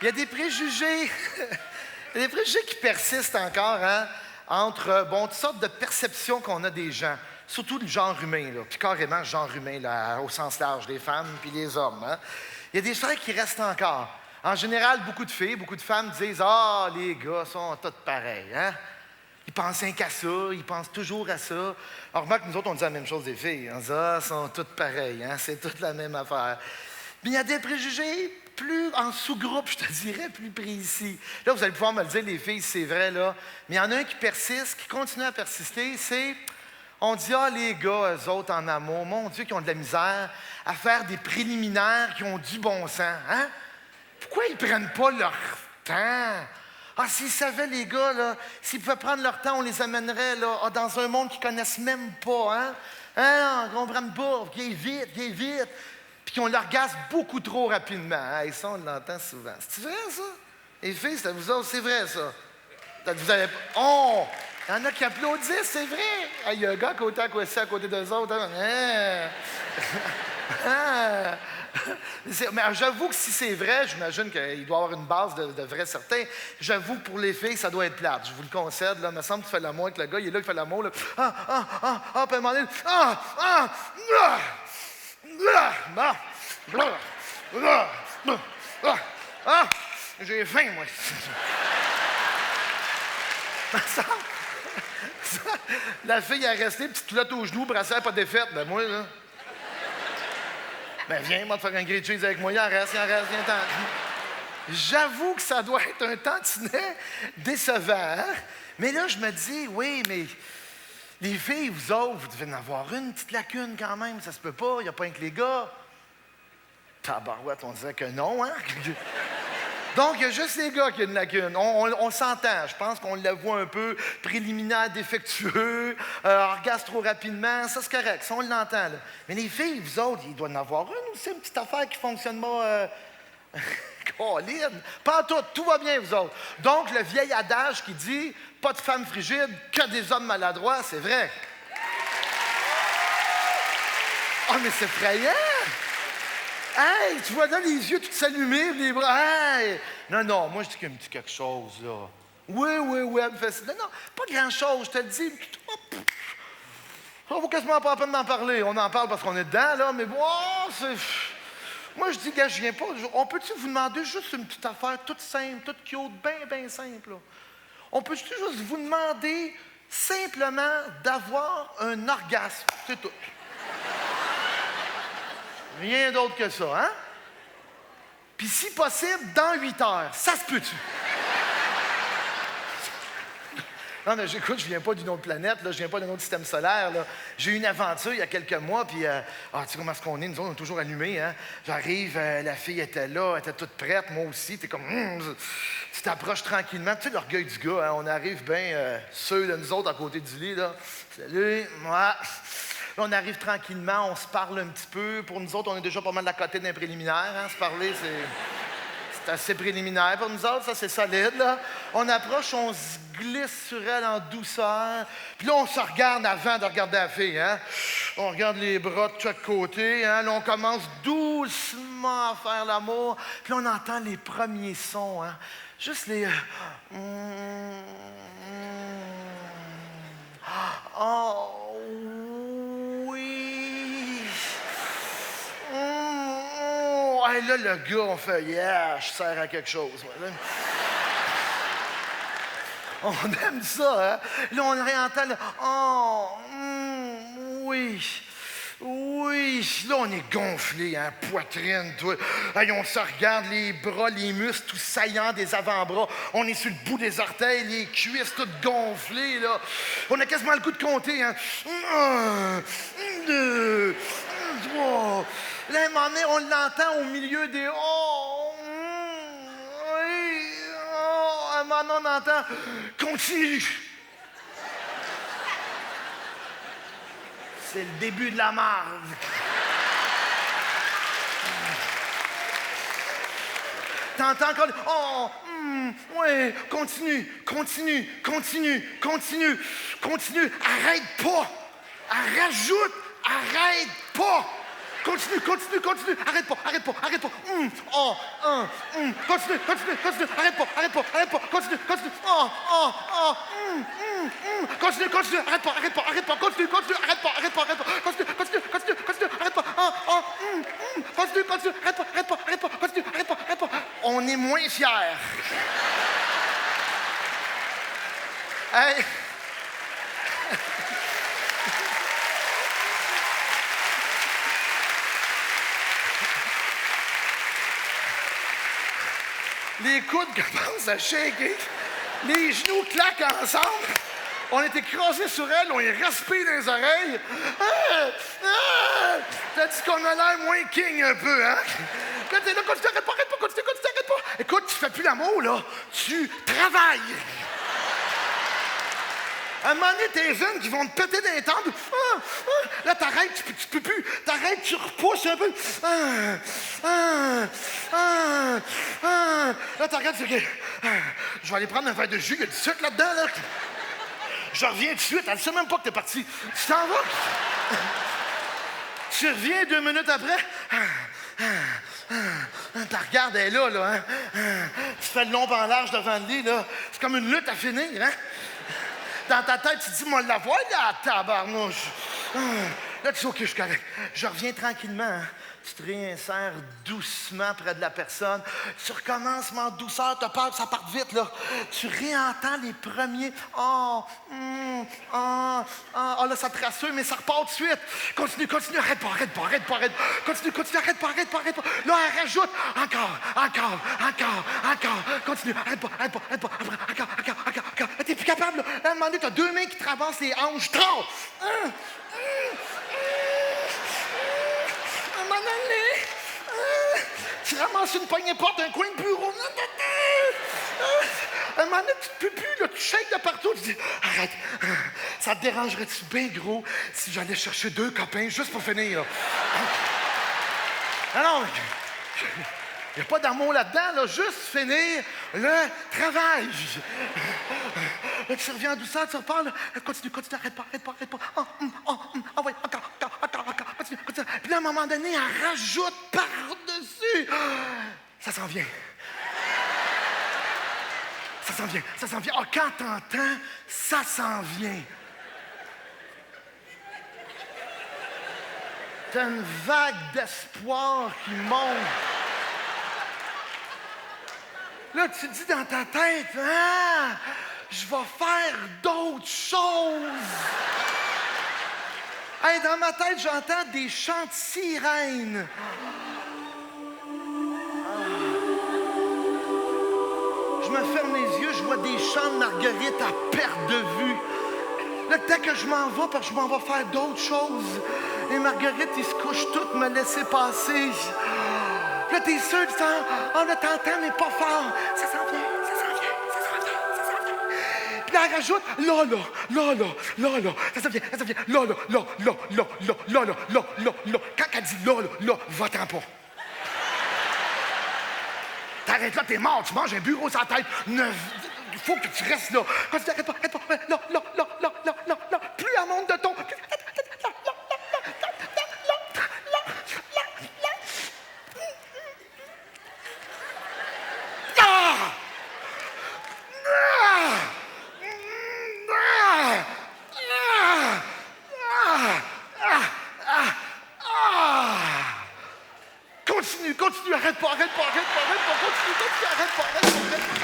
Il y a des préjugés, il y a des préjugés qui persistent encore, hein, entre, toutes sortes de perceptions qu'on a des gens, surtout le genre humain, là, puis carrément le genre humain, là, au sens large, les femmes puis les hommes. Hein. Il y a des choses qui restent encore. En général, beaucoup de filles, beaucoup de femmes disent « Ah, les gars sont tous pareils. Hein? » Ils pensent rien qu'à ça, ils pensent toujours à ça. Alors, remarque, nous autres, on dit la même chose des filles. On dit « Ah, sont toutes pareilles. Hein? C'est toute la même affaire. » Mais il y a des préjugés plus en sous-groupe, je te dirais, plus précis. Là, vous allez pouvoir me le dire, les filles, c'est vrai, là. Mais il y en a un qui persiste, qui continue à persister, c'est... On dit, ah, les gars, eux autres, en amour, mon Dieu, qui ont de la misère à faire des préliminaires qui ont du bon sens. Hein? Pourquoi ils ne prennent pas leur temps? Ah, s'ils savaient, les gars, là, s'ils pouvaient prendre leur temps, on les amènerait là, dans un monde qu'ils ne connaissent même pas. Hein? Hein, on ne comprend pas. Viens vite. Puis qu'on l'orgasme beaucoup trop rapidement. Hein? Et ça, on l'entend souvent. C'est vrai, ça? Les filles, c'est vous autres, c'est vrai, ça? Vous avez... Oh! Il y en a qui applaudissent, c'est vrai. Il y a un gars à côté d'eux autres. Hein? Mais j'avoue que si c'est vrai, j'imagine qu'il doit y avoir une base de vrai certain. J'avoue que pour les filles, ça doit être plate. Je vous le concède. Là, il me semble que tu fais l'amour avec le gars. Il est là, il fait l'amour. Là. Puis à un moment donné, j'ai faim, moi. La fille est restée, petite culotte aux genoux, brassière pas défaite. Ben moi, là. Ben viens, moi, te faire un grilled cheese avec moi. Il en reste, viens-t'en. J'avoue que ça doit être un tantinet décevant. Hein? Mais là, je me dis, oui, mais les filles, vous autres, vous devez en avoir une petite lacune quand même. Ça se peut pas, il n'y a pas que les gars. Tabarouette, on disait que non, hein? Donc, il y a juste les gars qui ont une lacune. On s'entend. Je pense qu'on le voit un peu préliminaire défectueux, orgasme trop rapidement. Ça, c'est correct. Ça, on l'entend. Là. Mais les filles, vous autres, il doit en avoir une aussi, une petite affaire qui fonctionne pas. Colline. Pas tout va bien, vous autres. Donc, le vieil adage qui dit « pas de femmes frigides, que des hommes maladroits », c'est vrai. Ah, mais c'est effrayant! Hey, tu vois là les yeux tout s'allumer, les bras. Hey! Non, moi je dis qu'il me dit quelque chose, là. Oui, elle me fait ça. Non, pas grand-chose, je te le dis. Ça vaut quasiment pas la peine d'en parler. On en parle parce qu'on est dedans, là, mais bon, c'est. Moi je dis, gars, je viens pas. On peut-tu vous demander juste une petite affaire toute simple, toute cute, bien simple, là? On peut-tu juste vous demander simplement d'avoir un orgasme? C'est tout. Rien d'autre que ça, hein? Puis si possible, dans 8 heures. Ça se peut-tu? Non, mais écoute, je viens pas d'une autre planète, là, je viens pas d'un autre système solaire. Là. J'ai eu une aventure il y a quelques mois, puis tu sais comment est-ce qu'on est? Nous autres, on est toujours allumés, hein? J'arrive, la fille était là, elle était toute prête, moi aussi. T'es comme, tu t'approches tranquillement. Tu sais, l'orgueil du gars, hein? On arrive bien ceux de nous autres à côté du lit, là. Salut, moi. Là, on arrive tranquillement, on se parle un petit peu. Pour nous autres, on est déjà pas mal à côté d'un préliminaire. Hein? Se parler, c'est assez préliminaire pour nous autres, ça, c'est solide. Là. On approche, on se glisse sur elle en douceur. Puis là, on se regarde avant de regarder la fille. Hein? On regarde les bras de chaque côté. Hein? Là, on commence doucement à faire l'amour. Puis là, on entend les premiers sons. Hein? Juste les... Oh... Hey, là, le gars, on fait « Yeah, je sers à quelque chose. » On aime ça, hein? Là, on réentend le « Oh, oui. Là, on est gonflé, hein, poitrine, tout. Hey, on se regarde, les bras, les muscles, tout saillants des avant-bras. On est sur le bout des orteils, les cuisses toutes gonflées, là. On a quasiment le goût de compter, hein. 1, 2, 3... Là, à un moment donné, on l'entend au milieu des « Oh! Oui! Oh! » À un moment donné, on entend « Continue! » C'est le début de la marde. T'entends encore « Oh! Oui! Continue! Arrête pas! Rajoute! Arrête pas! » Continue, continue, continue. Arrête pas, arrête pas, arrête pas. Oh, continue, continue, continue. Arrête pas, arrête pas, arrête pas. Continue, continue. Continue, continue. Arrête pas, arrête pas, arrête pas. Continue, continue. Arrête pas, arrête pas, arrête pas. Continue, continue, continue, continue. Arrête pas. Continue, continue. Arrête pas, arrête pas, arrête pas. Continue, arrête pas, arrête pas. On est moins fiers. Hey. Les coudes commencent à shaker. Les genoux claquent ensemble. On est écrasés sur elle, on est raspé dans les oreilles. T'as dit qu'on a l'air moins king un peu, hein? Là, t'es là, continue, arrête pas, arrête pas, continue, continue, arrête pas. Écoute, tu fais plus l'amour, là. Tu travailles. À un moment donné, tes jeunes qui vont te péter dans les tempes. Là, t'arrêtes, tu peux plus. T'arrêtes, tu repousses un peu. Là, t'arrêtes, tu dis, je vais aller prendre un verre de jus, il y a du sucre là-dedans, là. Je reviens tout de suite, elle ne sait même pas que t'es parti. Tu t'en vas. Tu reviens 2 minutes après. Tu regardes, elle est là, hein. Tu fais le long en large devant le lit, là. C'est comme une lutte à finir, hein. Dans ta tête, tu te dis, moi, la voix, là, tabarnouche. Là, tu dis, OK, je suis correct. Je reviens tranquillement, hein. Tu te réinsères doucement près de la personne. Tu recommences, mais en douceur, tu as peur que ça parte vite, là. Tu réentends les premiers. Là, ça te rassure, mais ça repart tout de suite. Continue, continue, arrête pas, arrête pas, arrête pas, arrête pas. Continue, continue, arrête pas, arrête pas, arrête pas. Là, elle rajoute. Encore. Continue, arrête pas, arrête pas, arrête pas. Encore. Là, t'es plus capable, là. À un moment donné, t'as 2 mains qui traversent les hanches. Trop! Tu ramasses une poignée porte d'un coin de bureau. Un moment donné, tu ne peux plus, là, tu shakes de partout. Tu dis, arrête, ça te dérangerait-tu bien gros si j'allais chercher 2 copains juste pour finir, là? Non, il n'y a pas d'amour là-dedans, là, juste finir le travail. Là, tu reviens en douceur, tu repars, là, continue, arrête pas. Ouais, encore, continue. Puis là, à un moment donné, elle rajoute par-dessus. Ça s'en vient. Quand t'entends, ça s'en vient. T'as une vague d'espoir qui monte. Là, tu te dis dans ta tête, je vais faire d'autres choses. Hey, dans ma tête, j'entends des chants de sirènes. Je me ferme les yeux, je vois des chants de Marguerite à perte de vue. Là, dès que je m'en vais, parce que je m'en vais faire d'autres choses. Et Marguerite, ils se couchent toutes, me laisser passer. Là, t'es sûr, là, t'entends, mais pas fort. Ça s'en vient. Puis là, elle rajoute, là, ça s'en vient, là. Quand elle dit là, va-t'en pas. T'arrêtes là, t'es mort, tu manges un bureau sur la tête. Il faut que tu restes là. Quand tu t'arrêtes pas, là. Plus elle monte de ton. Continue, arrête pas, continue, arrête pas.